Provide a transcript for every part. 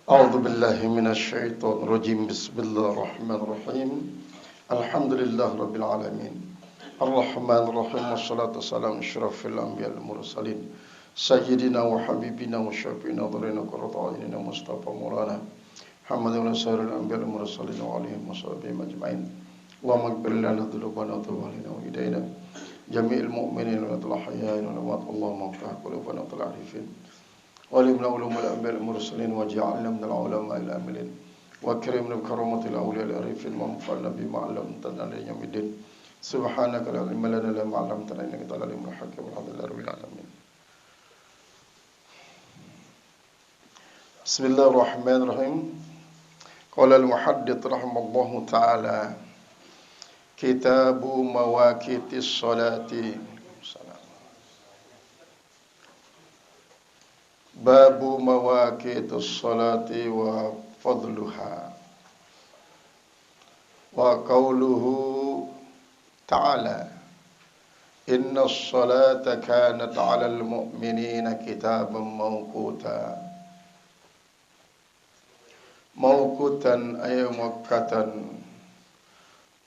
أعوذ بالله من الشيطان الرجيم بسم الله الرحمن الرحيم الحمد لله رب العالمين الرحمن الرحيم والصلاة والسلام أشرف الأنبياء المرسلين سيدنا وحبيبنا وشفينا ضرنا قرة أعيننا مصطفى مولانا محمد ورسول الأنبياء المرسلين وعليهم وصحبه أجمعين اللهم اغفر لنا ذنوبنا وتب علينا وهدينا جميع المؤمنين والأحياء والأموات اللهم افتح قلوبنا والعارفين وعلمنا علوم الأنبياء المرسلين واجعلنا من العلماء العاملين وأكرمنا بكرامة الأولياء العارفين وانفعنا بما علمتنا إلى يوم الدين سبحانك لا علم لنا إلا ما علمتنا إنك أنت العليم الحكيم والحمد لله رب العالمين. بسم الله الرحمن الرحيم. قال المحدث رحمه الله تعالى كتاب مواقيت الصلاة باب مواقيت الصلاة وفضلها وقوله تعالى إن الصلاة كانت على المؤمنين كتابا موقوتا أي مؤقتا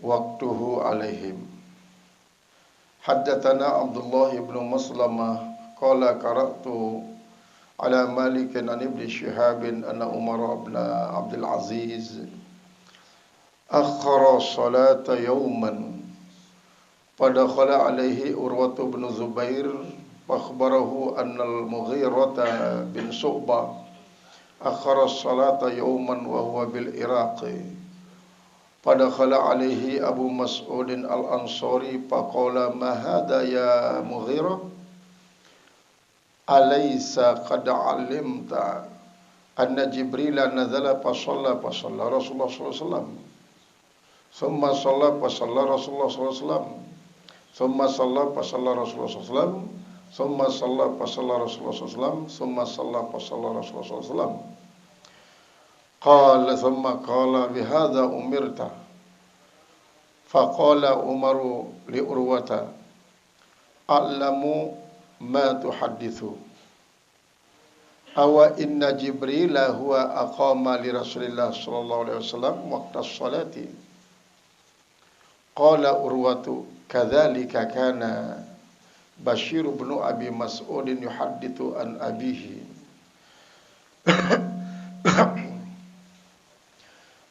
وقته عليهم. حدثنا عبد الله بن مسلمة قال قرأت على مالك عن ابن شهاب أن عمر بن عبد العزيز أخر الصلاة يوما فدخل عليه عروة بن زبير فأخبره أن المغيرة بن شعبة أخر الصلاة يوما وهو بالعراق فدخل عليه أبو مسعود الأنصاري فقال ما هذا يا مغيرة أليس قد علمت أن جبريل نزل فصلى رسول الله صلى الله عليه وسلم ثم صلى فصلى رسول الله صلى الله عليه وسلم ثم صلى فصلى رسول الله صلى الله عليه وسلم ثم صلى فصلى رسول الله صلى الله عليه وسلم ثم صلى فصلى رسول الله صلى الله عليه وسلم قال ثم قال بهذا أمرت فقال عمر لعروة أعلم ما تحدث أو إن جبريل هو أقام لرسول الله صلى الله عليه وسلم وقت الصلاة قال عروة كذلك كان بشير بن أبي مسعود يحدث عن أبيه.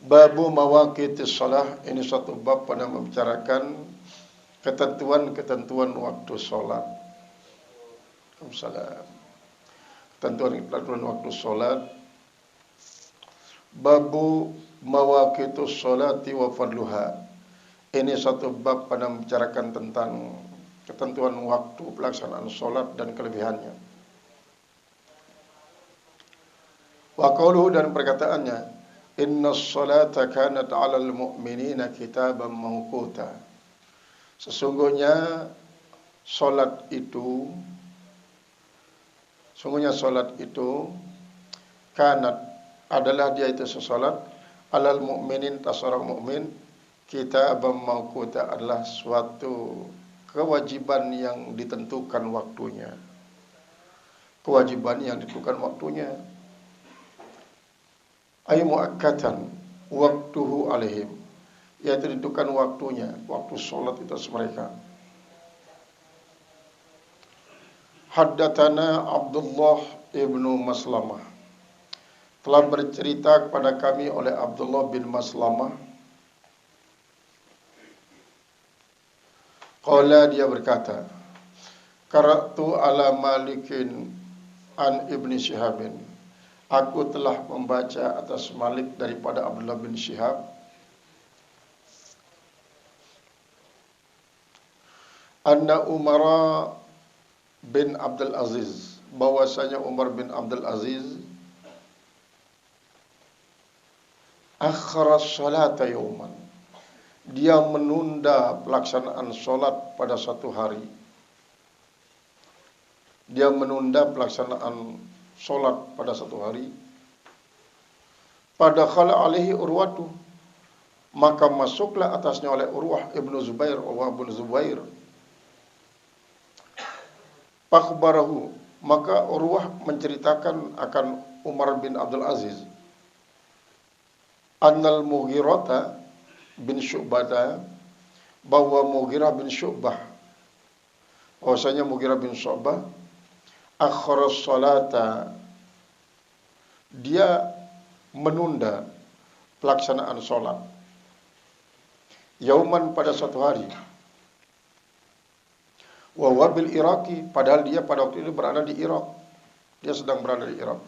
Babu mawaqitis shalah, ini satu bab pada membicarakan ketentuan waktu sholat. Ketentuan waktu sholat. Babu mawaqitus sholati wa fadluha. Ini satu bab pada membicarakan tentang ketentuan waktu pelaksanaan sholat dan kelebihannya. Wa qauluhu, dan perkataannya, inna sholata kanat 'alal mu'minina kitaban mawquta. Sesungguhnya sholat itu kanat, adalah dia itu sesolat, 'alal mu'minin, tas orang mukmin, kitaban mawquta, adalah suatu kewajiban yang ditentukan waktunya. Kewajiban yang ditentukan waktunya. Ay muakkatan waktuhu alaihim, yaitu ditentukan waktunya, waktu sholat itu mereka. Haddatsana Abdullah ibnu Maslamah, telah bercerita kepada kami oleh Abdullah bin Maslamah. Qala, dia berkata, qara'tu ala Malikin an ibni Shihabin, aku telah membaca atas Malik daripada Abdullah bin Shihab, anna Umar bin Abdul Aziz, bahwasanya Umar bin Abdul Aziz akhara sholata yauman, dia menunda pelaksanaan sholat pada satu hari. Dia menunda pelaksanaan sholat pada satu hari. Pada khala alaihi urwatu, maka masuklah atasnya oleh Urwah ibnu Zubair, Urwah bin Zubair. Fakhbarahu, maka Urwah menceritakan akan Umar bin Abdul Aziz. Annal Mughirata bin Syu'bah, bahwa Mughirah bin Syu'bah, bahwasanya Mughirah bin Syu'bah akhara salata, dia menunda pelaksanaan sholat, yauman pada suatu hari, wa wabil Iraqi, padahal dia pada waktu itu berada di Irak, dia sedang berada di Irak.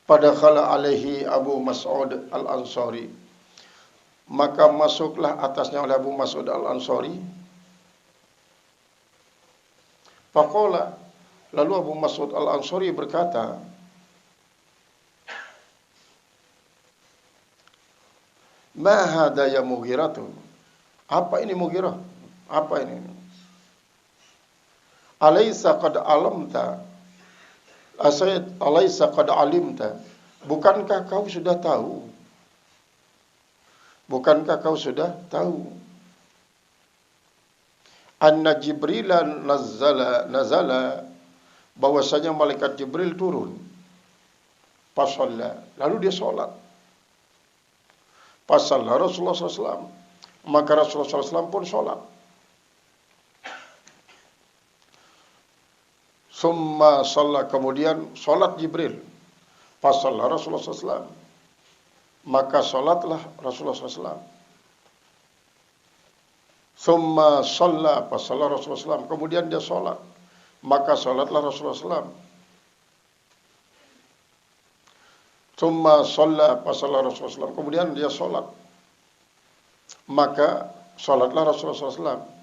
Pada khala alaihi Abu Mas'ud al-Ansari, maka masuklah atasnya oleh Abu Mas'ud al-Ansari. Faqala, lalu Abu Mas'ud al-Ansari berkata, ma hadha ya Mughiratu, apa ini Mughirah? Apa ini? Alaysa qad alamta, alaysa qad alimta, bukankah kau sudah tahu? Bukankah kau sudah tahu? Anna Jibril nazala, bahwasanya malaikat Jibril turun. Fasalla, lalu dia sholat. Fasalla Rasulullah SAW, maka Rasulullah SAW pun sholat. Summa shalla, kemudian sholat Jibril. Fasalla Rasulullah SAW, maka sholatlah Rasulullah SAW. Summa shalla, fasalla Rasulullah SAW, kemudian dia sholat, maka sholatlah Rasulullah SAW. Summa shalla, fasalla Rasulullah SAW, kemudian dia sholat, maka sholatlah Rasulullah SAW.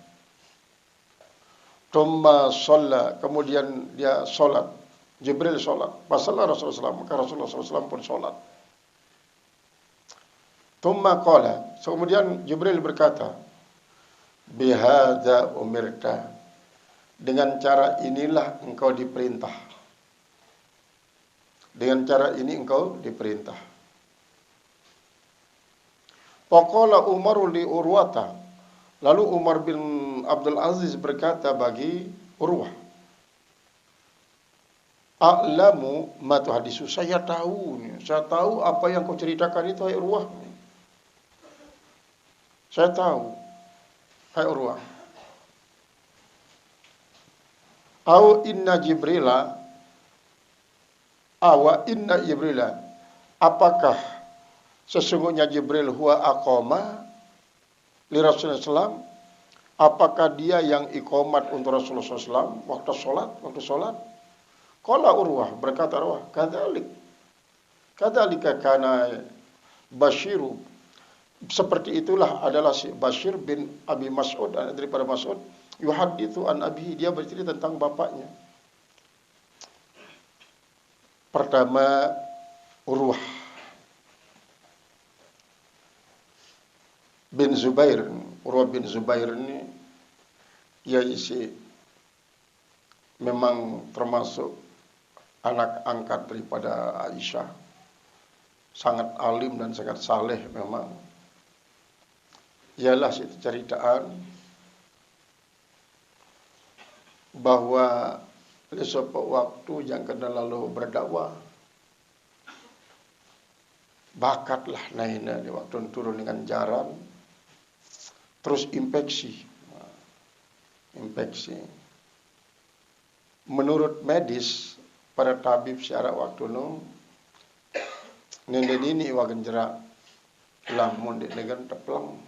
Summa shalla, kemudian dia sholat, Jibril sholat, fasalla Rasulullah SAW, maka Rasulullah SAW pun sholat. Summa qala, kemudian Jibril berkata, bihadza umirta, dengan cara inilah engkau diperintah. Dengan cara ini engkau diperintah. Faqala Umar li Urwata, lalu Umar bin Abdul Aziz berkata bagi Urwah, a'lamu ma tuhadisu, saya tahu apa yang kau ceritakan itu, hai Urwah. Saya tahu, hai Urwah. Au inna Jibrila, awa inna Jibrila, apakah sesungguhnya Jibril huwa aqama li Rasulullah SAW, apakah dia yang iqamat untuk Rasulullah SAW waktu sholat? Qala Urwah, berkata Urwah, kadzalika kana Bashiru, seperti itulah adalah si Bashir bin Abi Mas'ud, daripada Mas'ud, yuhadithu an abihi, dia bercerita tentang bapaknya. Pertama, Urwah bin Zubair. Urwah bin Zubair ini ya isi memang termasuk anak angkat daripada Aisyah, sangat alim dan sangat saleh memang. Ialah situ ceritaan bahwa pada suatu waktu yang kena lalu berdakwah, bakatlah naina di waktu turun dengan jaran, terus infeksi. Menurut medis, para tabib secara waktu nu nenden ini wagen jerak lamun di negara teplang.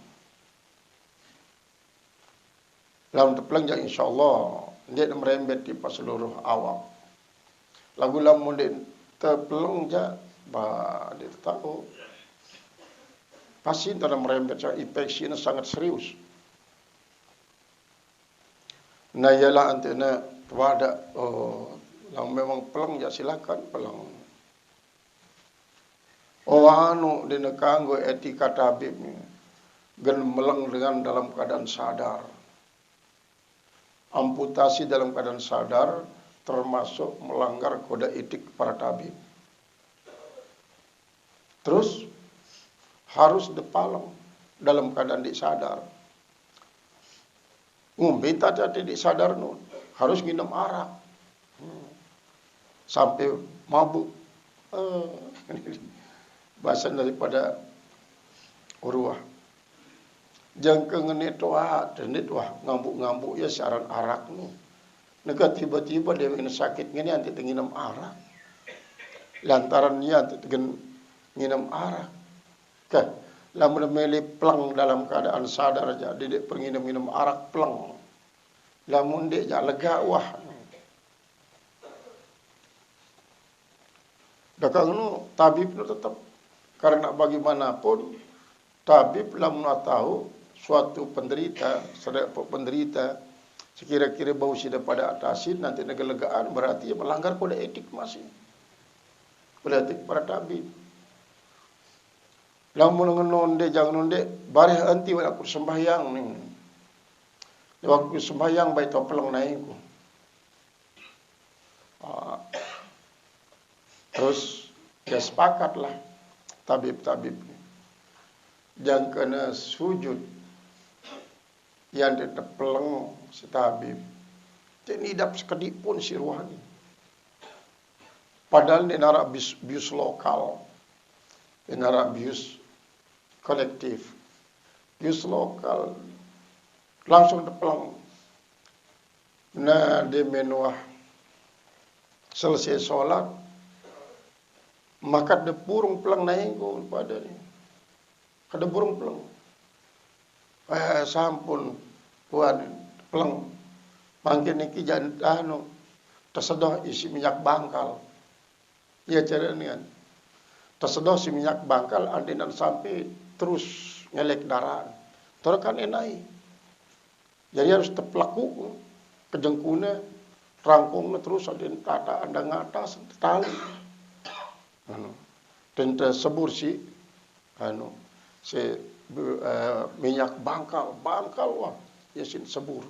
Lamun teplang yang insyaallah dia merembet di seluruh awak. Lagu lamun dia terpelung ja, bah dia tahu pasti dalam merembet infeksi ini sangat serius. Nah ialah antena pada yang memang pelang ya silakan pelang. Anu dina kanggo etika tabib ni gen melang dengan dalam keadaan sadar. Amputasi dalam keadaan sadar termasuk melanggar kode etik para tabib. Terus harus dipalang dalam keadaan disadar. Beta jadi disadar nun, harus minum arak sampai mabuk. Bahasa daripada Urwah. Jangka ngenit wah, tenit wah ngambuk-ngambuk ya siaran arak nu. Nega tiba-tiba dia kena sakit ngene anti nginum arak. Lantaran dia anti nginum arak. Kah, lamun meli plang dalam keadaan sadar aja dia penginum-minum arak plang. Lamun dia ja lega wah. Dakang nu tabib nu tetap karena bagaimanapun tabib lamun tahu suatu penderita, sedang penderita sekira-kira bau sida pada atasin nanti negelegaan berarti melanggar kode etik masih. Kode etik para tabib. Lamun ngonde jangan nonde bareh anti waktu sembahyang nih. Waktu sembahyang baik topeleng naikku. Terus ya sepakatlah tabib-tabib yang kena sujud yang ditepeleng si tabib. Tidak sekedip pun si ruhani. Padahal ini nara bius lokal, ini nara bius kolektif, bius lokal langsung tepeleng. Nah dia menuah selesai sholat, maka ada burung pelang naik pada ni. Ada burung pelang. Sampun puan pelang. Mungkin niki jangan tersedoh isi minyak bangkal. Ya cara ni kan. Tersedoh si minyak bangkal andinan sampai terus ngelek darah. Terus kan enai. Jadi harus teplaku kejengkuna rangkungnya terus adin tata andang atas tali. Dan tersebur si minyak bangkal wah yasin sebur.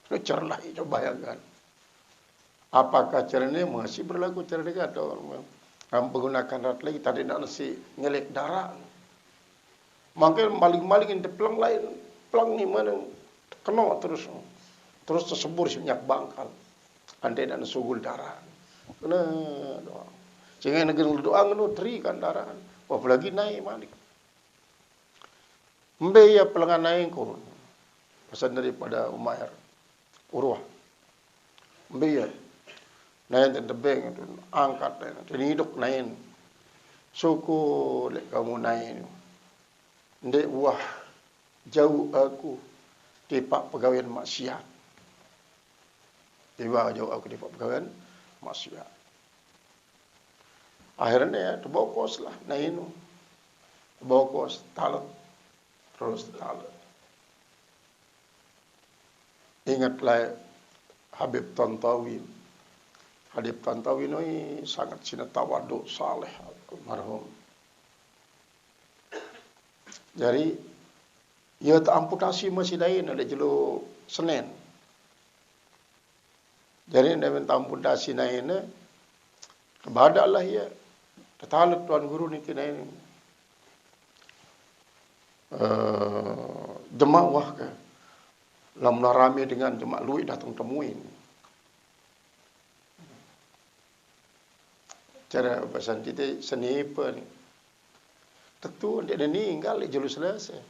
Itu cerlah itu bayangkan. Apakah cara ini masih berlaku cara ini atau menggunakan rat lagi tadi nak nasi ngelek darah. Mungkin maling-maling yang pelang lain, pelang ni mana kena terus tersebur si minyak bangkal. Andai nak sugul darah. Kena doa. Jangan negeri doa ngenu terikan darah. Apalagi naik malik. Mbaya pelangan naik kurun. Pesan daripada Umair. Urwah. Mbaya. Naik dan tebeng itu. Angkat. Dan hidup naik. Suku lek kamu naik. Ndek wah. Jauh aku. Tipak pegawaian maksiat. Tiba jauh aku tipak pegawaian maksiat. Akhirnya ya terbokos lah. Naik itu. Terbokos. Talat. Terus talat. Ingatlah Habib Tantawi. Habib Tantawi ini sangat sinatawadu saleh almarhum. Jadi ia tak amputasi masih lain ada jelu Senin. Jadi dia minta amputasi lain kebadalah ia. Talat tuan guru ni kena ini. Jemaah ke lamna rame dengan jemaah lui datang temuin. Cara pesan kita seni apa ni? Tentu dia meninggal di jalur selesai.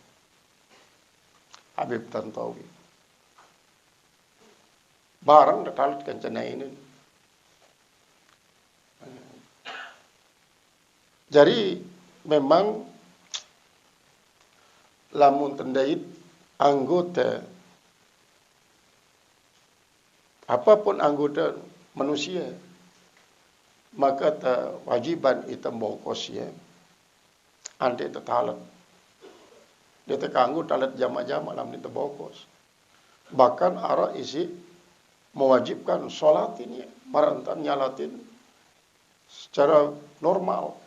Habib Tantawi. Barang dah talut kan cina ini. Jadi memang lamun tendait anggota apapun anggota manusia maka wajiban itam bokos ya ante talat dia terkanggu talat jama-jama lamun itu bokos bahkan arah isi mewajibkan sholatin ya marantan nyalatin secara normal.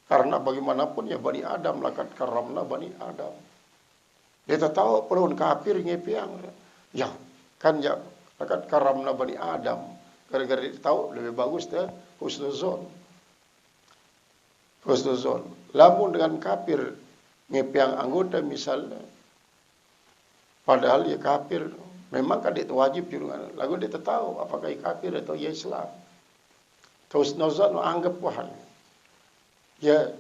Karena bagaimanapun ya Bani Adam lakat karamna Bani Adam. Dia tahu perun kafir ngepiang. Ya, kan ya lakat karamna Bani Adam. Gara-gara dia tahu lebih bagus dia husnuzon. Husnuzon. Lamun dengan kafir ngepiang anggota misalnya. Padahal ya kafir. Memang kan dia wajib juga. Lalu dia tahu apakah kafir atau ya Islam. Husnuzon anggap wahal. ya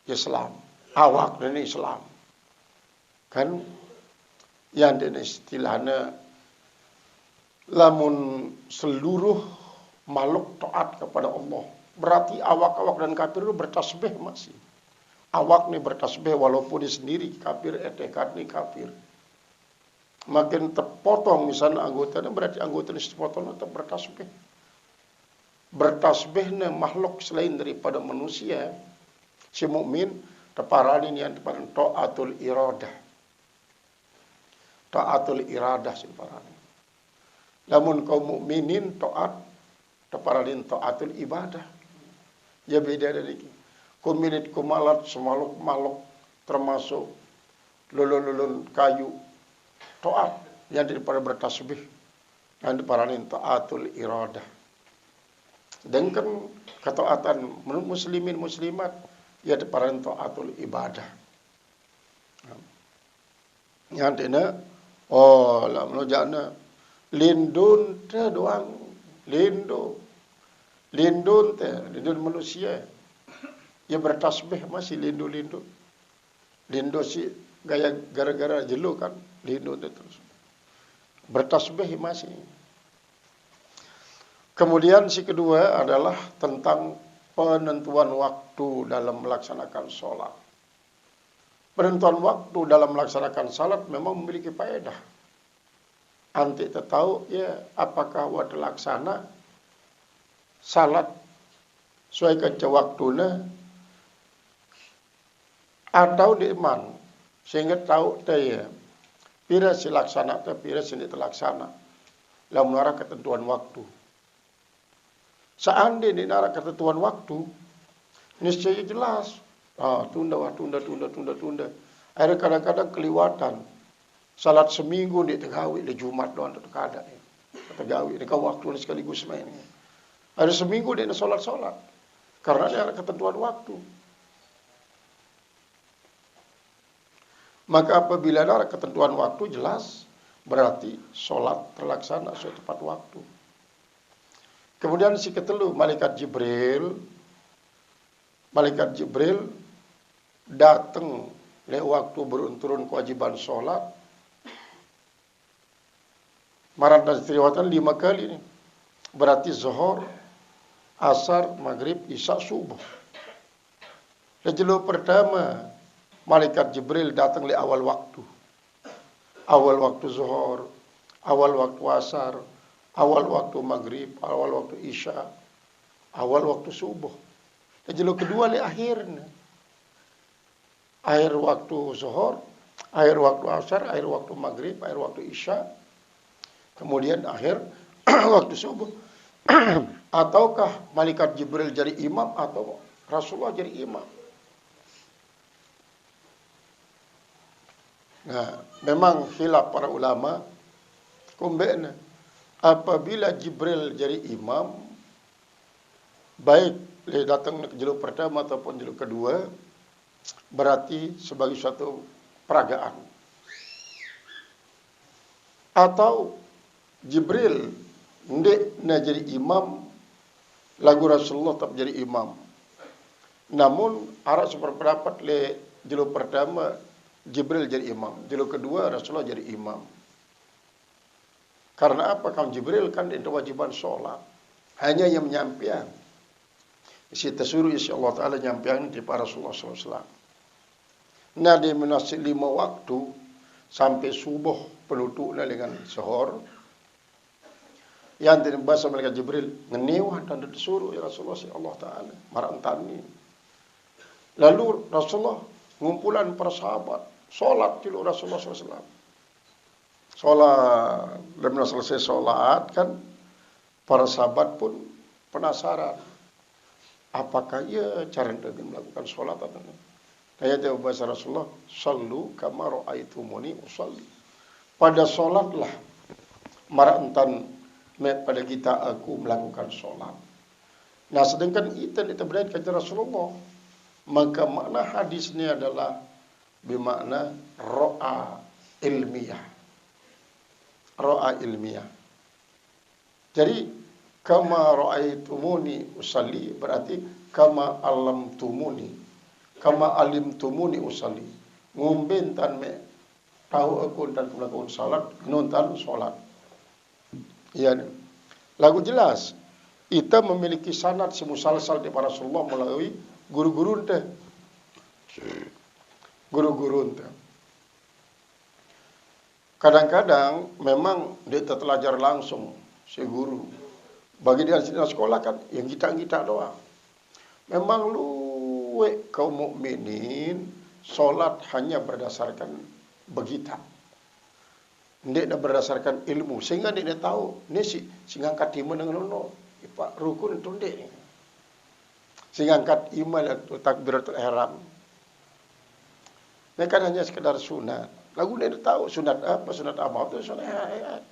Islam, awak ini Islam. Kan yang dene istilahnya lamun seluruh makhluk taat kepada Allah. Berarti awak-awak dan kafir itu bertasbih masih. Awak nih bertasbih walaupun dia sendiri kafir, etekat nih kafir. Makin terpotong misalnya anggotanya, berarti anggota ini terpotong tetap bertasbih. Bertasbihnya makhluk selain daripada manusia, si mukmin teparani yang depan taatul iradah. Taatul iradah si parani. Namun kaum mukminin taat teparani taatul ibadah. Ya beda dari ini. Kuminit kumalat semaluk-maluk termasuk lulun-lulun kayu taat yang daripada bertasbih yang diparani taatul iradah. Dan kan ketaatan menurut muslimin muslimat ya diparani taatul ibadah. Yang dina lah menujana lindun teh doang lindun teh lindun manusia ya bertasbih masih lindun si gaya gara-gara jelu kan lindun teh terus bertasbih masih. Kemudian si kedua adalah tentang penentuan waktu dalam melaksanakan sholat. Penentuan waktu dalam melaksanakan salat memang memiliki faedah. Anti tahu ya apakah waktu laksana salat sesuai ke waktuna atau diiman sehingga tahu teh pira si laksana teh pira si terlaksana dalam mengarah ketentuan waktu. Seandainya mengarah ketentuan waktu niscaya jelas. Tunda. Akhirnya kadang-kadang keliwatan. Salat seminggu di tegawi, di Jumat doang terkadang. Tegawi, ini kau waktu ini sekaligus main. Ada seminggu dia solat. Karena dia ada ketentuan waktu. Maka apabila ada ketentuan waktu jelas, berarti solat terlaksana sesuai tepat waktu. Kemudian si ketelu, Malaikat Jibril datang le waktu berunturun kewajiban sholat. Marad dan riwayatan 5 kali ini. Berarti zuhur, asar, maghrib, isya, subuh. Lejelo pertama Malaikat Jibril datang le awal waktu. Awal waktu zuhur, awal waktu asar, awal waktu maghrib, awal waktu isya, awal waktu subuh. Lejelo kedua le akhirnya. Akhir waktu zuhur, akhir waktu asar, akhir waktu maghrib, akhir waktu isya, kemudian akhir waktu subuh. Ataukah Malaikat Jibril jadi imam atau Rasulullah jadi imam? Nah, memang khilaf para ulama kumbena apabila Jibril jadi imam, baik dia datang ke jalur pertama ataupun jalur kedua, berarti sebagai suatu peragaan. Atau Jibril ndek na jadi imam, lagu Rasulullah tetap jadi imam. Namun arah seperpendapat le jalur pertama Jibril jadi imam, jalur kedua Rasulullah jadi imam. Karena apa? Kaum Jibril kan itu wajiban sholat, hanya yang menyampaikan. Isi tersuruh isi Allah Ta'ala nyampian di para Rasulullah SAW. Nah di menasih 5 waktu sampai subuh penutupnya dengan zuhur. Yang tidak bahasa Malaikat Jibril ngeniwah dan disuruh ya Rasulullah si Allah Ta'ala marantani. Lalu Rasulullah ngumpulan para sahabat sholat dulu Rasulullah SAW. Sholat, lepas selesai sholat kan para sahabat pun penasaran. Apakah ia cara dengan melakukan sholat atau tidak? Saya jawab bahasa Rasulullah, sallu kama ra'aitumuni usalli. Pada sholatlah marantan pada kita aku melakukan sholat. Nah sedangkan itu berada kata Rasulullah, maka makna hadis ini adalah bermakna ro'a ilmiah. Ro'a ilmiah. Jadi kama ra'aitumuni usalli berarti kama alim tumuni usalli. Ngumben tan me tahu aku dan melakukan salat, nontan salat. Ya, lagu jelas. Kita memiliki sanad semusalsal di Rasulullah melalui guru-guru ente. Guru-guru ente. Kadang-kadang memang dia tertelajar langsung si guru. Bagi dia di sekolah kan yang kita doang. Memang luwe kaum mukminin solat hanya berdasarkan begitu. Dia berdasarkan ilmu sehingga dia tahu ni si ngangkat iman dengan nono. Pak rukun itu dia. Si ngangkat iman itu takbiratul ihram. Ini kan hanya sekedar sunat. Lagu dia tahu sunat apa itu sunat ayat.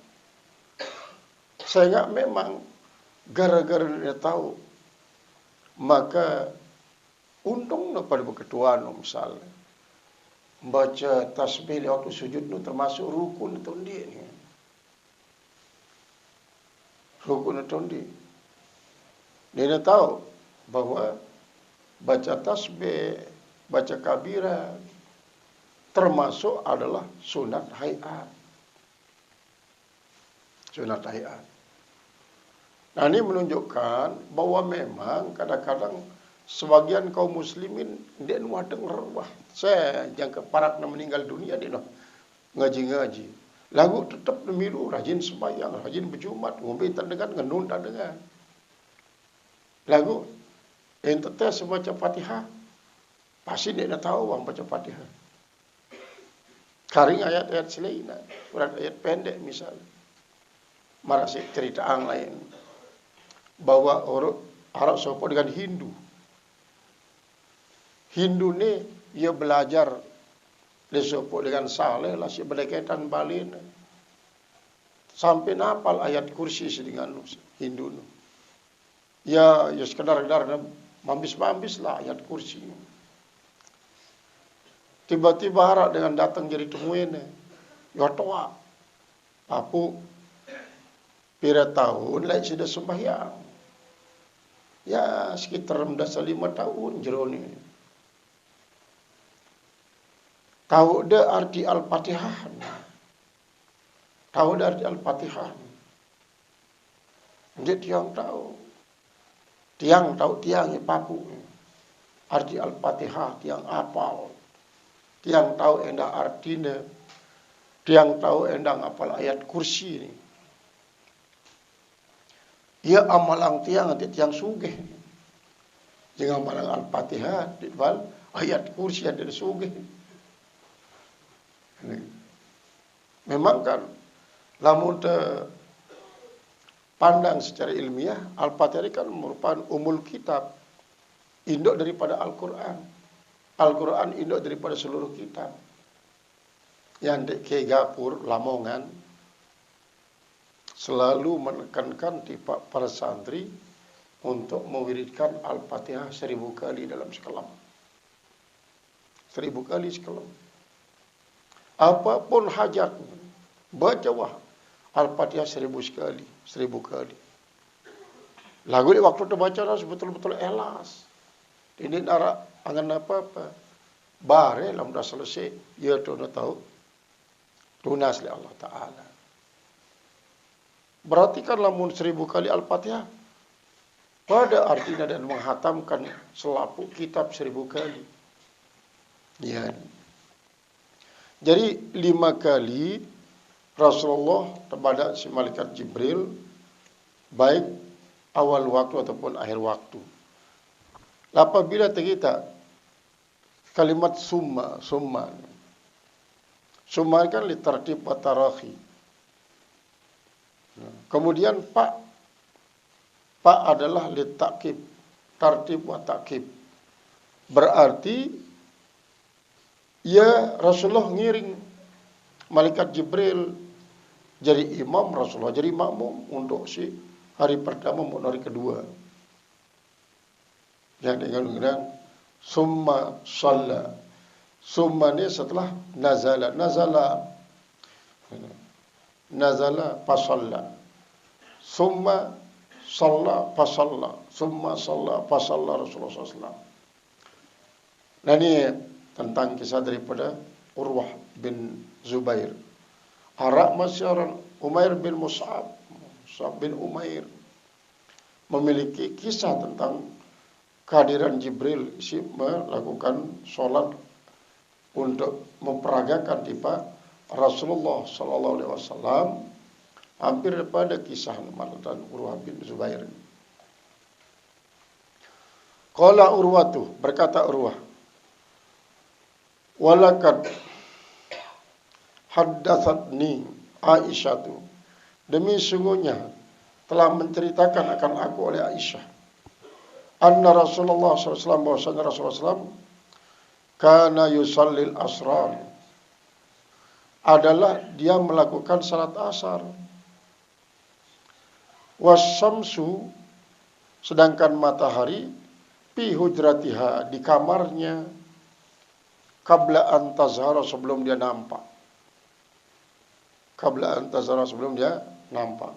Sehingga memang gara-gara dia tahu maka untung pada ketuaan misalnya baca tasbih waktu sujud itu termasuk rukun itu dia ni. Rukun itu dia. Dia tahu bahwa baca tasbih, baca kabirah termasuk adalah sunat hayat. Sunat hayat. Nah ini menunjukkan bahwa memang kadang-kadang sebagian kaum muslimin dia wadeng rebah. Saya yang keparat meninggal dunia dia ngaji-ngaji. Lagu tetap memilu, rajin sembahyang, rajin berjumat, ngombe tak dengan, ngenun tak dengan. Lagu ente tes baca Fatihah. Pasti dia nak tahu orang baca Fatihah. Karing ayat-ayat selain, surat ayat pendek misalnya. Marasik cerita ang lain. Bahwa orang Arab sopo dengan Hindu. Hindu ni ia belajar dia sopo dengan saleh lah si berdekatan balin. Sampai napal ayat kursi sedingan Hindu nu. Ya sekadar mambis lah ayat kursi. Tiba-tiba harap dengan datang jadi temuin. Ya toa. Papu pira tahun lain sudah sembahyang. Ya sekitar 5 tahun jero ni. Tahu dah arti Al-Fatihah. Tahu dah arti Al-Fatihah. Dia tiang tahu. Tiang papu. Arti Al-Fatihah tiang apal. Tiang tahu endang artinya. Tiang tahu endang apal ayat kursi ni. Ia amalang tiang sugih. Jangan amalang Al-Fatihah dibal ayat kursi ada sugih. Memang kan lamun pandang secara ilmiah Al-Fatihah kan merupakan umul kitab, induk daripada Al-Quran. Al-Quran induk daripada seluruh kitab. Yang di Kegapur, Lamongan selalu menekankan para santri untuk mewiridkan Al-Fatihah 1000 kali dalam sekalam. 1000 kali sekalam. Apapun hajat, bacalah Al-Fatihah 1000 kali. 1000 kali. Lagu ni waktu tu baca dah betul-betul ikhlas. Ini nara angan apa-apa. Bare lam dah selesai, ya tu nak tahu. Lunas oleh Allah Ta'ala. Berarti kan lamun 1000 kali Al-Fatihah. Pada artinya dan menghatamkan selaput kitab 1000 kali. Ya. Jadi 5 kali Rasulullah kepada si malaikat Jibril baik awal waktu ataupun akhir waktu. Apabila kita kalimat summa kan litartib wa tarakhi. Kemudian pak adalah litakib, tartib wa takib. Berarti ya Rasulullah ngiring malaikat Jibril jadi imam, Rasulullah jadi makmum untuk si hari pertama maupun hari kedua. Yang dengan summa shalla. Summa ni setelah nazala fasalla. Summa Salla fasalla, summa salla fasalla Rasulullah SAW. Nah ini tentang kisah daripada Urwah bin Zubair. Arak masyaran Umair bin Mus'ab bin Umair memiliki kisah tentang kehadiran Jibril melakukan sholat untuk memperagakan tiba Rasulullah Sallallahu Alaihi Wasallam. Hampir pada kisah dan Urwah bin Zubair. Qala Urwatu, berkata Urwah, walakad haddatsatni Aisyatu, demi sungguhnya telah menceritakan akan aku oleh Aisyah, anna Rasulullah SAW, bahwasanya Rasulullah SAW kana yusallil asrar, adalah dia melakukan salat asar. Wasyamsu, sedangkan matahari, fi hujratiha, di kamarnya, qabla an tazhara, sebelum dia nampak. Qabla an tazhara, sebelum dia nampak.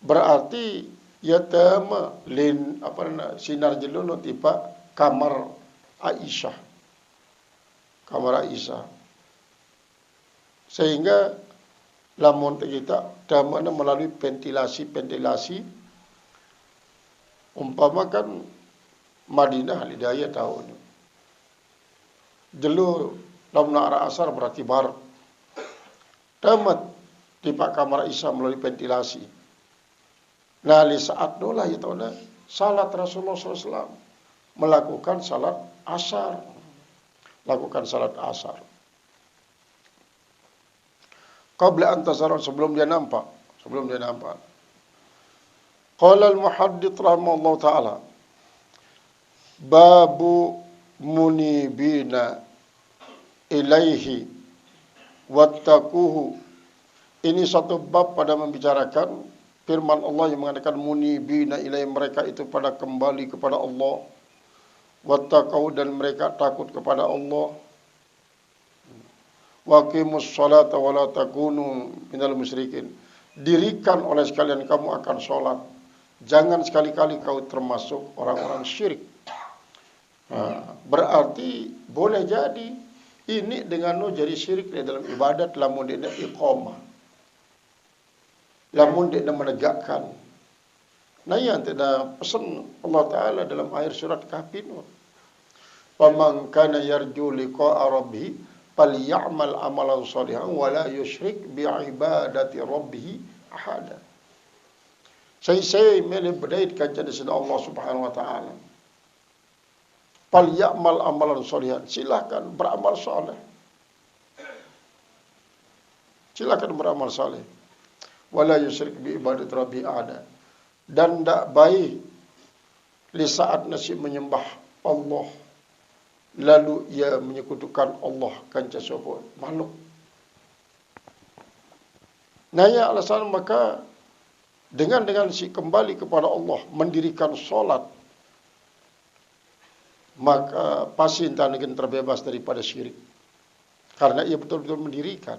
Berarti ya tema lin sinar jeluno tipa kamar Aisyah. Kamar Aisyah. Sehingga lamun kita damana melalui ventilasi umpama kan Madinah Hidayah tahu ni. Jelu lamun arah asar berarti bar. Tamat di pak kamar Aisyah melalui ventilasi. Nah, li saat dolah ya tahu dah salat Rasulullah SAW melakukan salat asar. Lakukan salat asar. Qabla an tazhara, sebelum dia nampak. Qala al-muhaddits rahimahullah ta'ala, babu munibina ilaihi wattaquhu. Ini satu bab pada membicarakan firman Allah yang mengatakan munibina ilaihi, mereka itu pada kembali kepada Allah, wattaquhu, dan mereka takut kepada Allah. Waqimus salata wa la takunu minal musyrikin. Dirikan oleh sekalian kamu akan sholat. Jangan sekali-kali kau termasuk orang-orang syirik. Berarti boleh jadi ini dengan jadi syirik di dalam ibadat, lamun dia iqamah, lamun dia menegakkan. Nah yang tidak pesan Allah Ta'ala dalam ayat surat Kahfi, faman kana yarju liqa'a rabbih falyamal amalan shalihan wa la yusyrik bi ibadati rabbih ahada. Saya melebedait kajian dari Allah Subhanahu wa taala. Falyamal amalan shalihan, silakan beramal saleh. Silakan beramal saleh. Wa la yusyrik bi ibadati rabbih ahada. Dan tak baik li saat nasi menyembah Allah lalu ia menyekutukan Allah kanca sapa makhluk. Nah ya alasan maka dengan si kembali kepada Allah, mendirikan solat, maka pasti entah akan terbebas daripada syirik. Karena ia betul-betul mendirikan.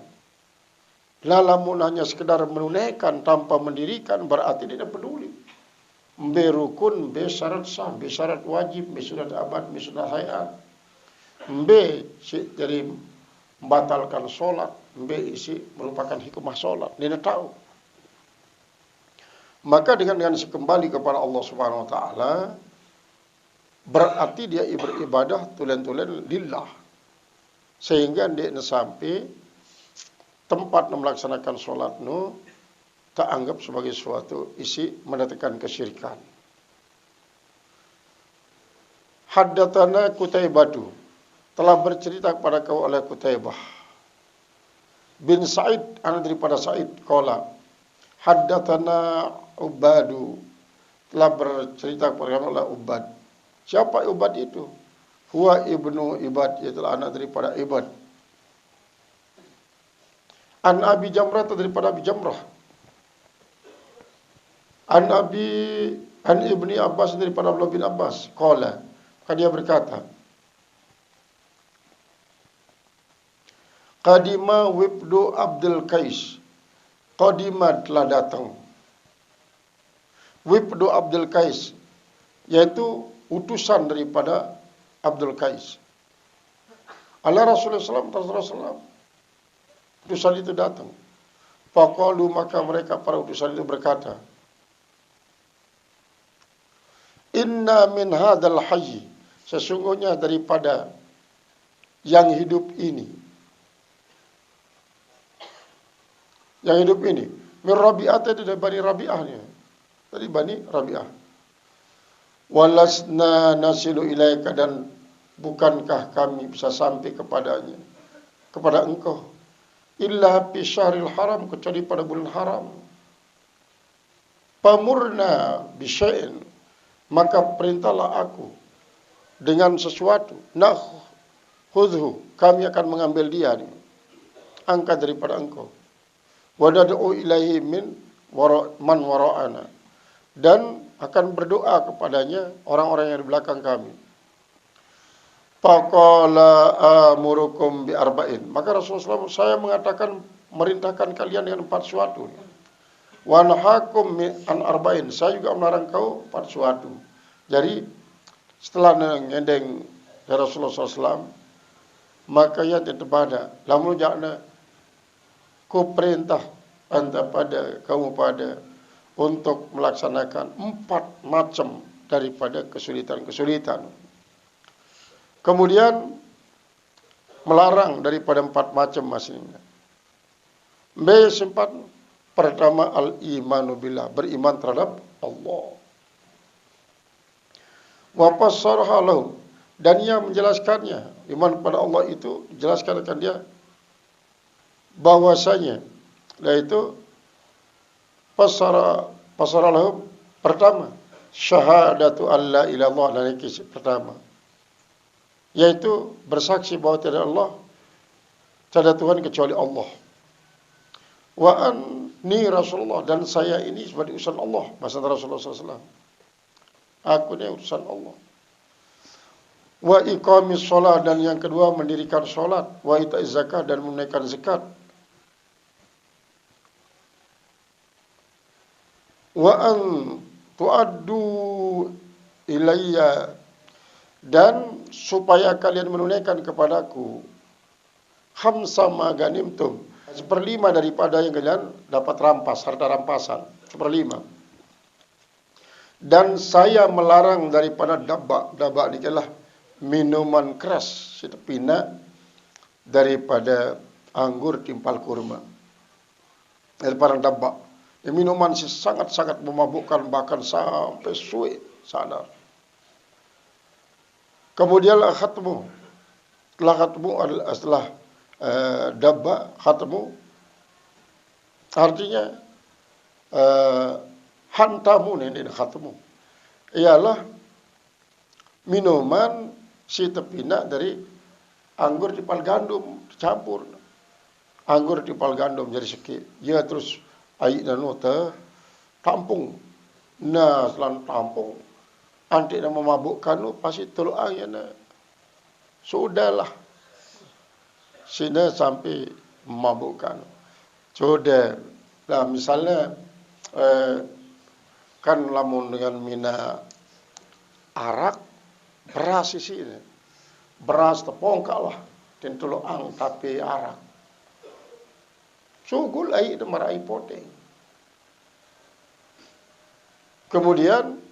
Lamun hanya sekedar menunaikan tanpa mendirikan, berarti tidak peduli. Mbe rukun, mbe syarat sah, mbe syarat wajib, mbe sunat abad, mbe sunat hayat. Mbe jadi membatalkan solat, mbe isi merupakan hikmah solat. Dia tahu. Maka dengan kembali kepada Allah Subhanahu Wa Taala, berarti dia beribadah tulen-tulen lillah, sehingga dia sampai tempat melaksanakan solat tak anggap sebagai suatu isi mendatangkan kesyirikan. Haddatsana Qutaibah, telah bercerita kepada kau oleh Qutaibah bin Sa'id, anak daripada Sa'id, qala haddatsana Ubadu, telah bercerita kepada kau oleh Ubad. Siapa Ubad itu? Huwa ibnu Ibad, yaitu anak daripada Ibad. An Abi Jamrah, daripada Abi Jamrah. An Ibni Abbas, daripada Abdullah bin Abbas, qala, dia berkata, Qadima wibdu Abdul Qais, Qadima telah datang Wibdu Abdul Qais, yaitu utusan daripada Abdul Qais. Ala Rasulullah SAW, utusan itu datang. Faqalu, maka mereka para utusan itu berkata, inna min hadzal hayy, sesungguhnya daripada yang hidup ini, min Rabi'ah, dari Bani Rabi'ahnya, dari Bani Rabi'ah. Walasna nasilu ilaika, dan bukankah kami bisa sampai kepada engkau, illa fi syahril haram, kecuali pada bulan haram. Pamurna bisya'in, maka perintahlah aku dengan sesuatu, khudhu, kami akan mengambil dia, angkat daripada engkau. Wadad'u ilaihi min man wara'ana, dan akan berdoa kepadanya orang-orang yang di belakang kami. Faqala amurukum bi arba'in, maka Rasulullah SAW, saya mengatakan, merintahkan kalian dengan 4 suatu. Wa nahakum an arba'in, saya juga melarang kau 4 suatu. Jadi setelah ngedeng Rasulullah SAW, maka ia terpada, lamun jakna ku perintah anta pada kamu pada untuk melaksanakan 4 macam daripada kesulitan-kesulitan. Kemudian melarang daripada 4 macam masing-masing. B4, pertama al-imanu billah, beriman terhadap Allah. Wa fassaraha lahum, dan ia menjelaskannya, iman kepada Allah itu jelaskan akan dia bahwasanya, yaitu fassara lahum, pertama syahadatu alla ilallah, dan ini pertama, yaitu bersaksi bahwa tiada Tuhan kecuali Allah. Wa anni Rasulullah, dan saya ini sebagai utusan Allah, bahasa Rasulullah SAW, aku ini utusan Allah. Wa iqamis shalah, dan yang kedua mendirikan salat. Wa ita'iz zakah, dan menunaikan zakat. Wa an tu'addu ilayya, dan supaya kalian menunaikan kepadaku khamsa ma ganimtum, 1/5 daripada yang kalian dapat rampas, harta rampasan, 1/5. Dan saya melarang daripada dabak ini adalah minuman keras, sitepina, daripada anggur timpal kurma. Daripada dabak, minuman sangat-sangat memabukkan, bahkan sampai suwe sadar. Kemudian khatmu, setelah dabba, khatmu artinya hantamu, ini khatmu ialah minuman sitepina dari anggur tipal gandum dicampur. Anggur tipal gandum jadi sikit, ya terus air dan nota tampung. Nah, selan tampung antik nak memabukkan tu pasti tolong ya nak. Sudahlah. Sini sampai memabukkan. Sudah. Nah, misalnya kan lamun dengan mina arak, beras isi ini. Beras tepongkak lah. Dan tolong tapi arak. Sugul air dan marai poteng. Kemudian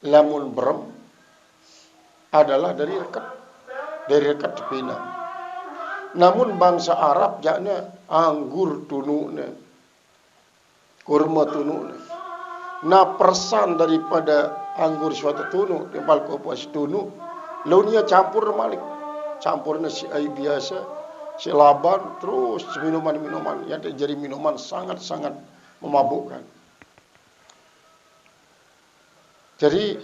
lamun berem adalah dari rekat tepina. Namun bangsa Arab jaknya anggur tunuknya, kurma tunuknya. Nah, persan daripada anggur suatu tunuk, timbal kopas tunuk, launya campur malik. Campurnya si air biasa, si laban, terus minuman-minuman yang jadi minuman sangat-sangat memabukkan. Jadi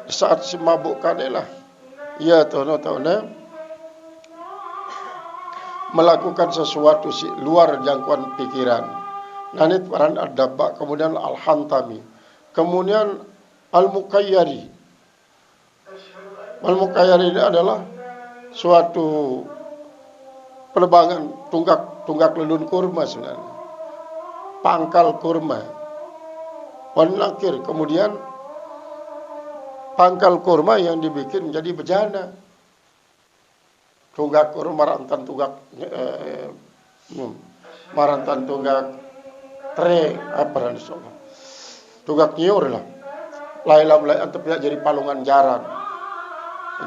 saat si mabukkan ialah ia tahu melakukan sesuatu si luar jangkauan pikiran. Nanti peran ad-dabba, kemudian al-hantami, kemudian al-muqayyari. Al-muqayyari ini adalah suatu penebangan tunggak lelun kurma sebenarnya. pangkal kurma. Wan nakir, kemudian pangkal kurma yang dibikin jadi bejana. Tunggak kurma marantan tunggak marantan tunggak tre apa dan sono. Tunggak nyiur lah. Lailam lai antep ya jadi palungan jaran.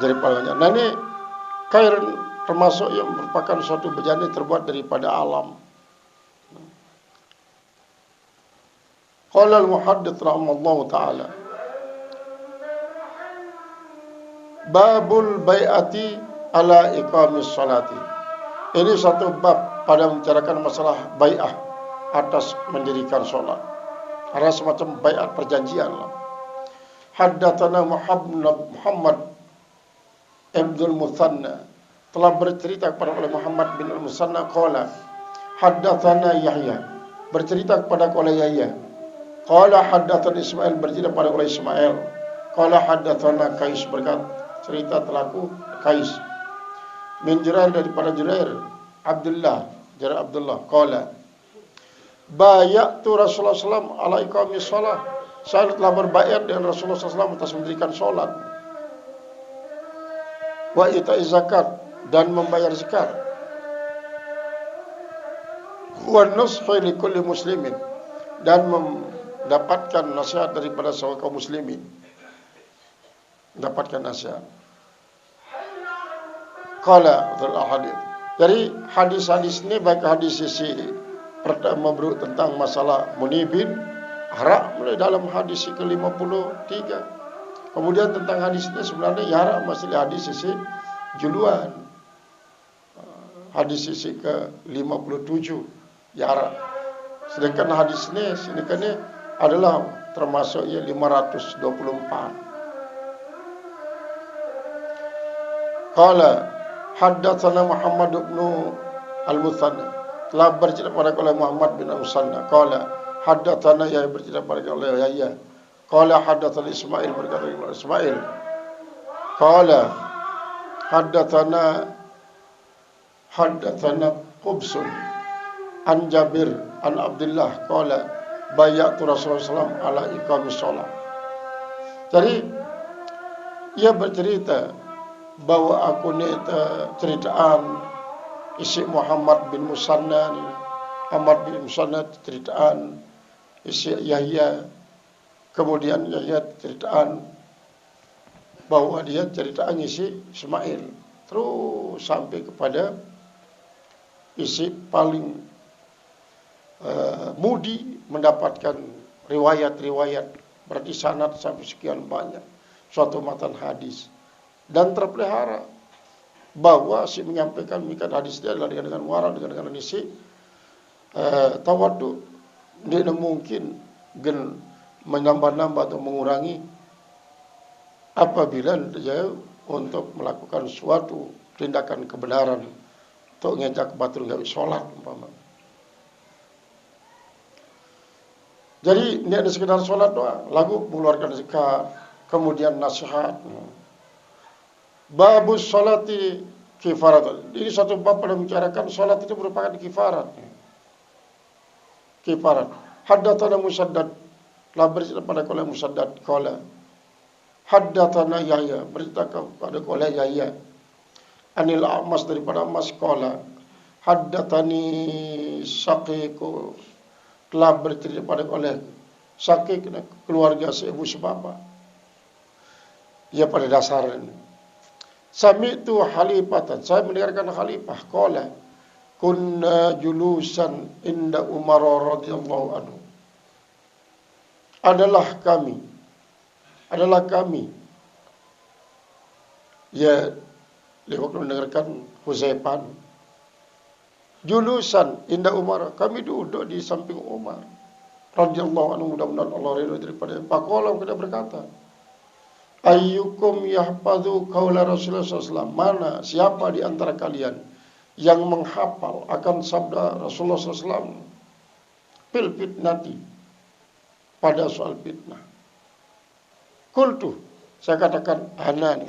Jadi palungan jaran. Nah ini kain termasuk yang merupakan suatu bejana terbuat daripada alam. Qala al-muhaddits rahimahullahu taala babul bai'ati ala iqamis salati. Ini satu bab pada membicarakan masalah bai'ah atas mendirikan solat. Ada semacam bai'at perjanjian lah. Haddatsana Muhammad Ibnul Musanna telah bercerita kepada Muhammad bin Al-Musanna qala haddatsana Yahya bercerita kepada Yahya qala haddatsana Ismail bercerita kepada Ismail qala haddatsana Qais berkata cerita telaku Qais min Jurair daripada Jurair Abdullah qala bayatu Rasulullah sallallahu alaihi wasallam ala iqamis shalah. Saya telah berbaiat dengan Rasulullah SAW atas mendirikan solat, wa ita'i zakat dan membayar zakat, wa nushi li kulli muslimin dan mendapatkan nasihat daripada semua kaum muslimin, mendapatkan nasihat. Qala dzul ahadits. Jadi hadis-hadis ini baik hadis sisi pertama tentang masalah munibin haram mulai dalam hadis ke-53. Kemudian tentang hadisnya sebenarnya ya haram masih hadis sisi juluan. Hadis sisi ke-57 ya haram. Sedangkan hadis ini adalah termasuk ya 524. Qala haddatsana Muhammad bin Al-Musanna telah bercerita pada Muhammad bin Al-Musanna qala haddatsana ya bercerita pada Yahya qala haddatsana Ismail berkata Ismail qala haddatsana Qubsun an Jabir an Abdullah qala bayatu Rasulullah SAW ala iqamis shalah. Jadi ia bercerita bahwa aku ni ceritaan isi Muhammad bin Musanna ceritaan isi Yahya, kemudian Yahya ceritaan bahwa dia ceritaan isi Ismail, terus sampai kepada isi paling mudi mendapatkan riwayat-riwayat, berarti sanad sampai sekian banyak suatu matan hadis, dan terpelihara bahwa si menyampaikan hadis dia adalah dengan wara, dengan isi tawaddu. Tidak mungkin menambah-nambah atau mengurangi apabila dia untuk melakukan suatu tindakan kebenaran untuk ngejak batul gawe sholat umpama. Jadi ini ada sekedar sholat doang, lagu mengeluarkan zakat, kemudian nasihat. Babus sholati kifarat. Ini satu bab pada membicarakan sholat itu merupakan kifarat. Haddatsana Musaddad telah bercerita pada Musaddad qala haddatsana Yahya bercerita kepada Yahya anil A'mas daripada A'mas qala haddatsani Syaqiq telah bercerita pada Syaqiq keluarga Ibu Subaba. Ia pada dasarnya sami'tu halifatan, saya mendengarkan khalifah qala kunna julusan inda Umar radhiyallahu anhu. Adalah kami ya lewat mendengarkan Huzaipan julusan inda Umar, kami duduk di samping Umar radhiyallahu anhu, mudah-mudahan Allah ridha daripada Pakola. Kita berkata ayyukum yahfazu qaula Rasulullah SAW, mana siapa di antara kalian yang menghafal akan sabda Rasulullah SAW fil fitnati, pada soal fitnah. Qultu, saya katakan anan,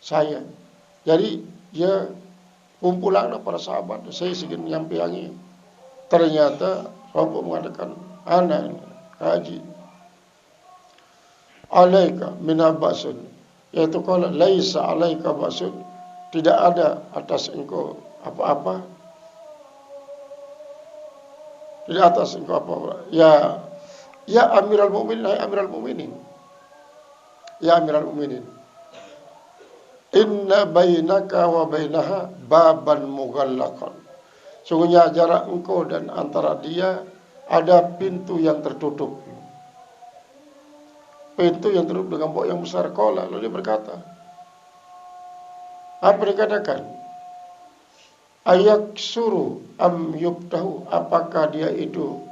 saya. Jadi dia kumpulan para sahabat, saya ingin nyampiangi. Ternyata Rabbuk mengatakan, ana haji alaika minha ba'sun, yaitu qala laisa alaika ba'sun, tidak ada atas engkau apa-apa, tidak atas engkau apa-apa. Ya Amirul Mukminin, hai Amirul Mukminin, ya Amirul Mukminin, inna bainaka wa bainaha baban mughallaqan, sungguhnya jarak engkau dan antara dia ada pintu yang tertutup. Pintu yang tertutup dengan bok yang besar. Qala, lalu dia berkata, apa dikatakan? Ayak suru am yubtahu, apakah dia itu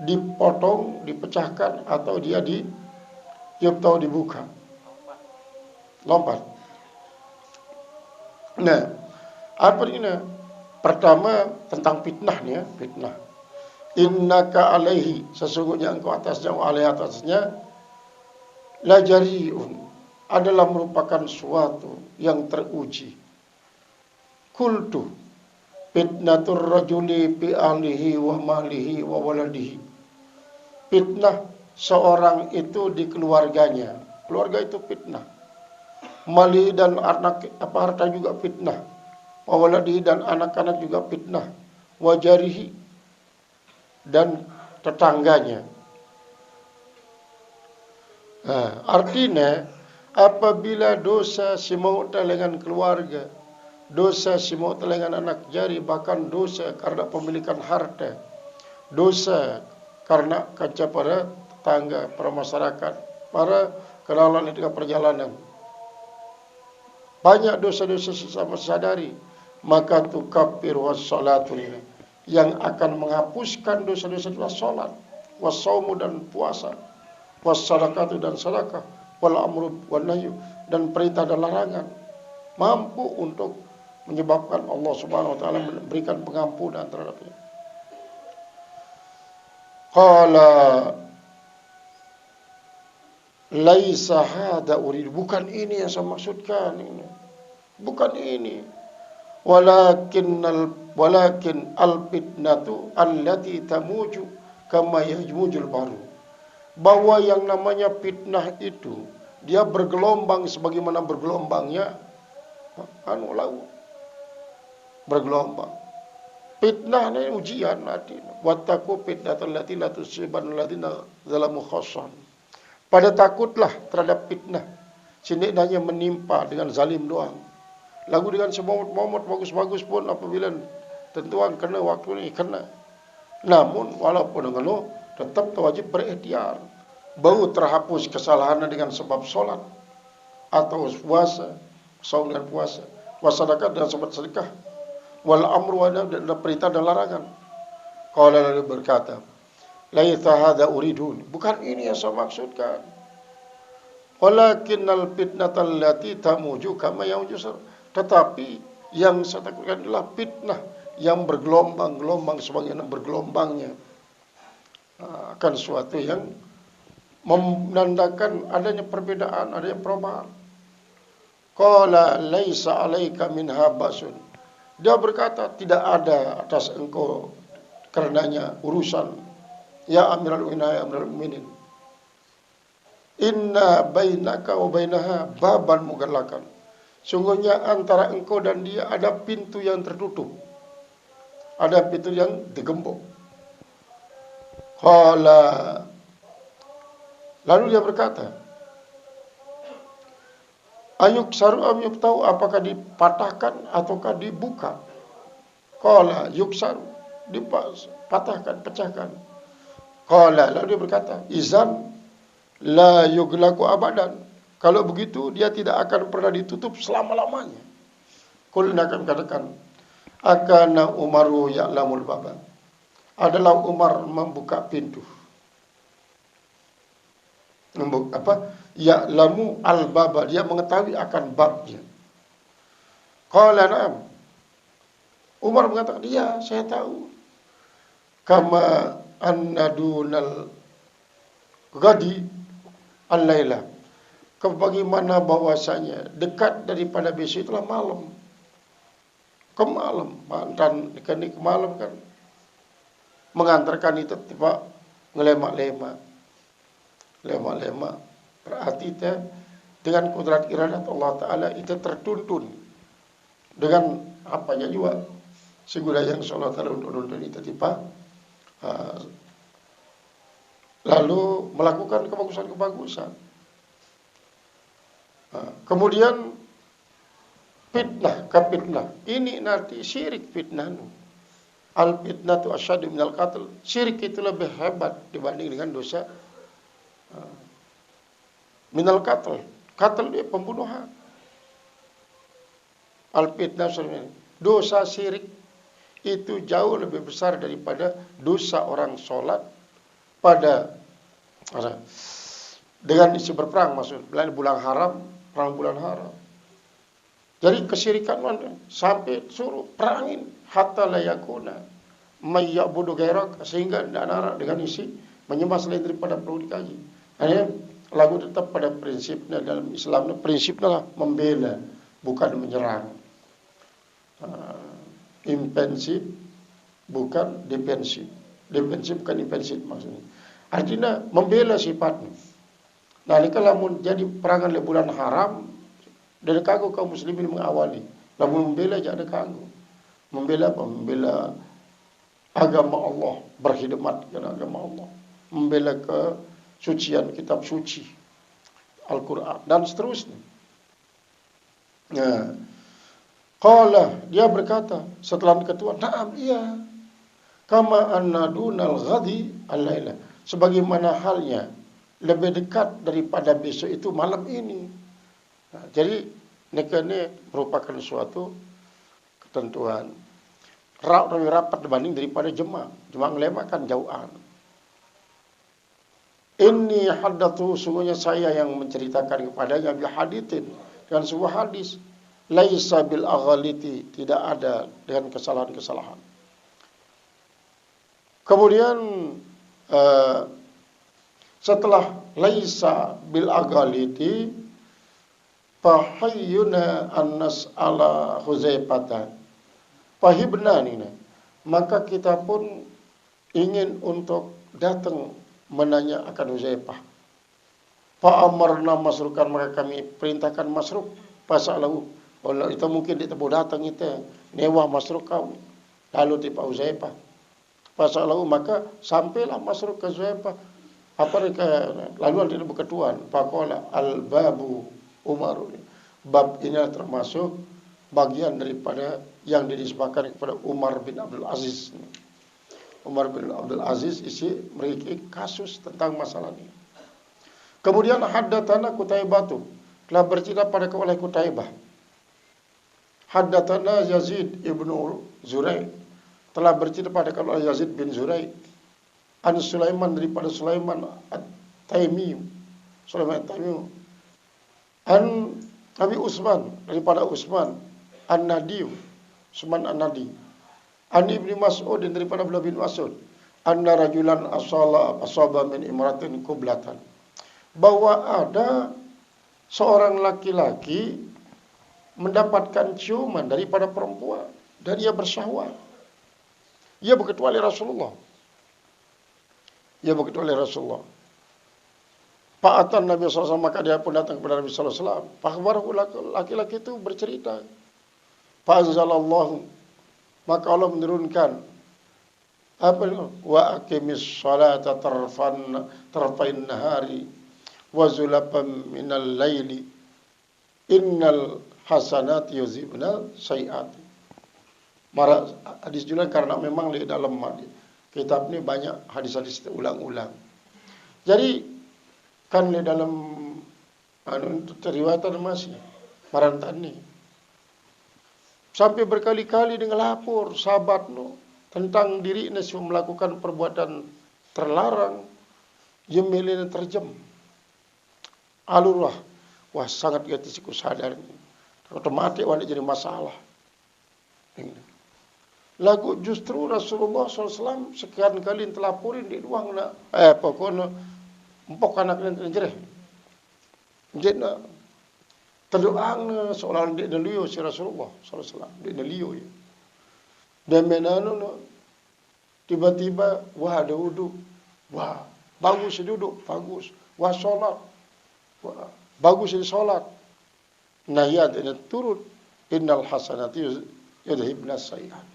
dipotong, dipecahkan, atau dia yubtahu dibuka, lompat. Nah, apa ini? Pertama tentang fitnah nih ya, fitnah. Innaka alaihi, sesungguhnya engkau atasnya, alaihi atasnya, lajariun, adalah merupakan suatu yang teruji. Kultu fitnatur rajuli bi ahlihi wa malihi wa waladihi, fitnah seorang itu di keluarganya. Keluarga itu fitnah. Mali dan anak harta juga fitnah. Wa waladihi, dan anak-anak juga fitnah. Wa jarihi, dan tetangganya. Nah, artinya apabila dosa si mauta dengan keluarga, dosa si mauta dengan anak jari, bahkan dosa karena pemilikan harta, dosa karena kaca para tetangga, para masyarakat, para kenalan di tengah perjalanan, banyak dosa-dosa sesama sadari, maka tukaffir was-salatu, yang akan menghapuskan dosa-dosa adalah salat, was-saumu dan puasa, was-sadaqatu dan sedekah, wal amru wan nahyu, dan perintah dan larangan, mampu untuk menyebabkan Allah Subhanahu wa taala memberikan pengampunan terhadapnya. Qala laisa hada urid, bukan ini yang saya maksudkan ini. Bukan ini. Walakin al fitnatu allati tamuju kama yajmujul baru. Bahwa yang namanya fitnah itu dia bergelombang sebagaimana bergelombangnya laut. Bergelombang. Fitnah ini ujian nanti. Wattaqu fitnatal lati la tusibanal ladzina zalamu khassan. Pada takutlah terhadap fitnah, sendirinya menimpa dengan zalim doang. Lagu dengan semomot bagus-bagus pun apabila tentuan kena waktu ini kena. Namun walaupun dengan lo tetap wajib berikhtiar. Baru terhapus kesalahannya dengan sebab solat atau puasa, saum dan puasa, wasadaqah dan sebab sedekah, wal amru dan perintah dan larangan. Qala, lalu berkata, laisa hadza uridun, bukan ini yang saya maksudkan. Walakinnal fitnatal lati tamuju kama yaujusar, tetapi yang saya takutkan adalah fitnah yang bergelombang-gelombang sebagaimana bergelombangnya. Akan suatu yang menandakan adanya perbedaan, adanya perubahan. Qala laisa alaika minha basun, dia berkata tidak ada atas engkau karenanya urusan, ya Amirul Mukminin, ya Amirul Mukminin. Inna bainaka wa bainaha baban mughallaqan, sungguhnya antara engkau dan dia ada pintu yang tertutup, ada pintu yang digembok. Qala, lalu dia berkata, ayuk saru am yubtahu, apakah dipatahkan ataukah dibuka? Qala yuksaru, dipatahkan, pecahkan. Qala, lalu dia berkata, izan la yughlaqu abadan, kalau begitu dia tidak akan pernah ditutup selama-lamanya. Qulna, akan katakan, akana Umaru ya'lamul baba, adalah Umar membuka pintu. Ya'lamu al-baba, dia mengetahui akan babnya. Qala na'am, Umar mengatakan, iya saya tahu. Kama anna dunal ghadi al-laila, bagaimana bahwasanya dekat daripada besok itulah malam. Ke malam, dan ke malam kan. mengantarkan itu tiba ngelemak-lemak. Lemak-lemak. Berarti itu dengan kudrat iradat Allah Ta'ala itu tertuntun. Dengan apanya juga. Segala yang Allah Ta'ala untuk itu tiba. Lalu melakukan kebagusan-kebagusan. Kemudian fitnah, kafitnah. Ini nanti syirik fitnah. Al-fitnah itu asyadu minal qatl. Syirik itu lebih hebat dibanding dengan dosa minal qatl. Qatl dia pembunuhan. Al-fitnah dosa syirik itu jauh lebih besar daripada dosa orang sholat pada dengan isi berperang, maksud bulan haram, perang bulan haram. Jadi kesyirikan mana sampai suruh perangin hatta la yakuna may ya'budu ghairak, sehingga tidak narak dengan isi menyembah selain daripada perlu dikaji. Hanya lagu tetap pada prinsipnya dalam Islam, prinsipnya lah membela, bukan menyerang. Impensif bukan defensif. Defensif bukan impensif maksudnya. Artinya membela sifatnya. Nah, ini kalau jadi perangan le bulan haram, dan kagum kaum muslimin mengawali. Lalu membela jangan kagum. Membela apa? Membela agama Allah, berkhidmat dengan agama Allah. Membela kesucian kitab suci, Al-Quran, dan seterusnya. Nah, qala, dia berkata setelah ketua, na'am, iya. Kama anna dunal ghadi al-laila. Sebagaimana halnya lebih dekat daripada besok itu malam ini. Nah, jadi ini merupakan suatu ketentuan. Lebih rapat dibanding daripada jemaah. Jemaah ngelemak kan jauhan. Inni haddathu, sungguhnya saya yang menceritakan kepadanya bihadithin, dengan sebuah hadis. Laisa bil aghaliti, tidak ada dengan kesalahan-kesalahan. Kemudian setelah laisa bil aghaliti fahayyuna annas ala Huzaifata fahibna nina, maka kita pun ingin untuk datang menanya akan Huzaifah. Fa amarna masrukan, maka kami perintahkan masruk fasalahu. Kalau itu mungkin dia mau datang itu nyewa masruk kau, lalu tiba Huzaifah fasalahu, maka sampailah masruk ke Huzaifah. Apa mereka lalu dia berketuan faqala al babu Umar. Bab ini termasuk bagian daripada yang dinisbahkan kepada Umar bin Abdul Aziz. Umar bin Abdul Aziz isi memiliki kasus tentang masalah ini. Kemudian haddatsana Qutaibah, telah bercerita pada oleh Qutaibah. Haddatsana Yazid ibnu Zurai, telah bercerita pada oleh Yazid bin Zurai. An Sulaiman, daripada Sulaiman At-Taimi, Sulaiman At-Taimi. An Abi Usman, daripada Usman An-Nadi, Usman An-Nadi. An Ibni Mas'ud, daripada Abdullah bin Mas'ud, anna rajulan asaba min imratin kublatan, bahwa ada seorang laki-laki mendapatkan ciuman daripada perempuan dan ia bersyahwat. Ia berketua oleh Rasulullah. Ia berketua oleh Rasulullah. Fa'atan Nabi SAW, maka dia pun datang kepada Nabi SAW. Fakhbarahu, laki-laki itu bercerita. Fa'azzalallahu, maka Allah menurunkan apa itu? Wa aqimis salata tarfain nahari wa zulafan minal laili innal hasanati yuzhibna sayiat. Marah hadis juga karena memang di dalam kitab ini banyak hadis-hadis ulang-ulang. Jadi kan di dalam riwayatan masih marantan ni sampai berkali-kali dengan lapor sahabat no tentang diri nasi melakukan perbuatan terlarang, jemilin terjem. Alurlah, wah sangat getisiku sadar ni. Otomatis wanita jadi masalah. Lagu justru Rasulullah SAW sekian kali telaporin di luang nak, pokoknya empok anak ni jereh. Jadi terdoang seolah dia neliu si Rasulullah SAW, dia neliu ya. Dan menano Tiba-tiba, wah ada wudhu. Wah, bagus duduk, bagus. Wah sholat. Wah, bagus di sholat. Nah ya, turun. Innal hasanati yudhibna sayyi'at.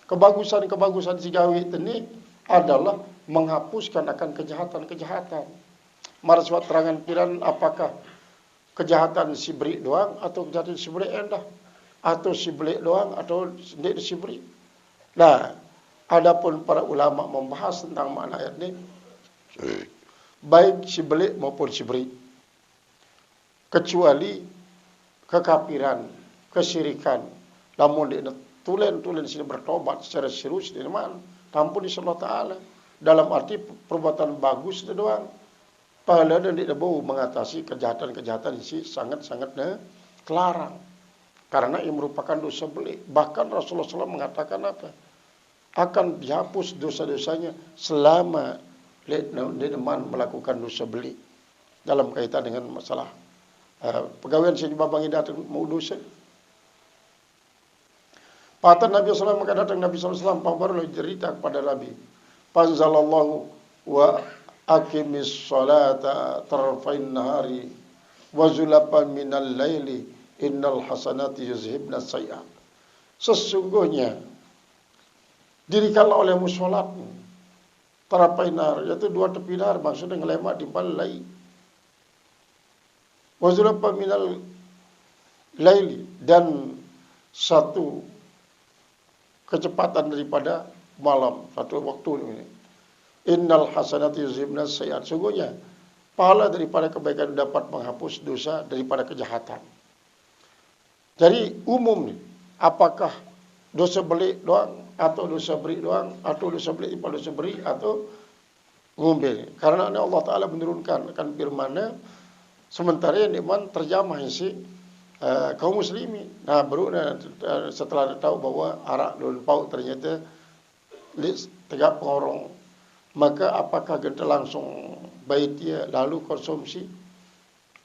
Kebagusan-kebagusan si gawe ini adalah menghapuskan akan kejahatan-kejahatan. Maraswat terangan piran apakah kejahatan si beri doang atau kejahatan si beri endah, atau si beli doang atau sendiri si beri. Nah, adapun para ulama membahas tentang makna ayat ini, baik si beli maupun si beri, kecuali kekafiran, kesyirikan, namun dia tulen sini bertobat secara serius di mana tampun di Allah Taala dalam arti perbuatan bagus itu doang. Pahala dan tidak bau mengatasi kejahatan-kejahatan ini sangat-sangat kelarang. Karena ia merupakan dosa beli. Bahkan Rasulullah SAW mengatakan apa? Akan dihapus dosa-dosanya selama deman melakukan dosa beli. Dalam kaitan dengan masalah pegawaian sini babangi datang mau dosa. Patah Nabi SAW maka datang Nabi SAW baru cerita kepada Nabi. Panzalallahu wa aqimis salata tarfain nahari wa zulapan minal laili innal hasanati yuzhibna sayyi'at. Sesungguhnya dirikanlah olehmu salat tarafain nahar, yaitu dua tepi nahar, maksudnya ngelemak di balai. Wa zulapan minal laili, dan satu kecepatan daripada malam, satu waktu ini. Innal hasanati yuzhibna sayyi'at. Sungguhnya pahala daripada kebaikan dapat menghapus dosa daripada kejahatan. Jadi umum nih, apakah dosa beli doang atau dosa beri doang atau dosa beli daripada dosa beri atau ngombe. Karena Allah Taala menurunkan akan firman-Nya sementara yang iman terjamah isi kaum muslimin. Nah, baru setelah tahu bahwa arak dan pauk ternyata tegak pengorong, maka apakah kita langsung bait dia lalu konsumsi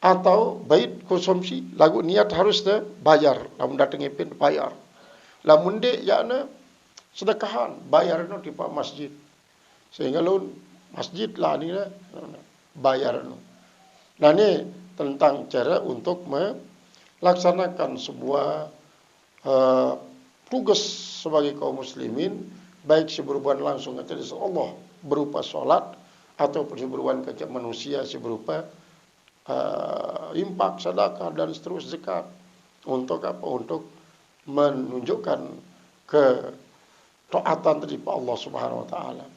atau bait konsumsi lagu niat harus bayar, lamun datang ipin bayar, lamun de yakna sedekahan bayar no di masjid, sehingga laun masjid lah ni bayar no. Nah ini tentang cara untuk melaksanakan sebuah tugas sebagai kaum muslimin, baik berhubungan langsung kepada Allah berupa sholat ataupun berhubungan kepada manusia berupa infak, sedekah dan seterusnya zakat. Untuk apa? Untuk menunjukkan ketaatan dari Allah Subhanahu wa taala.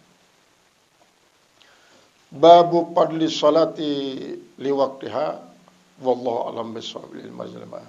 Babu fadli salati li waqtiha wallahu alam bisawab lil majlumah.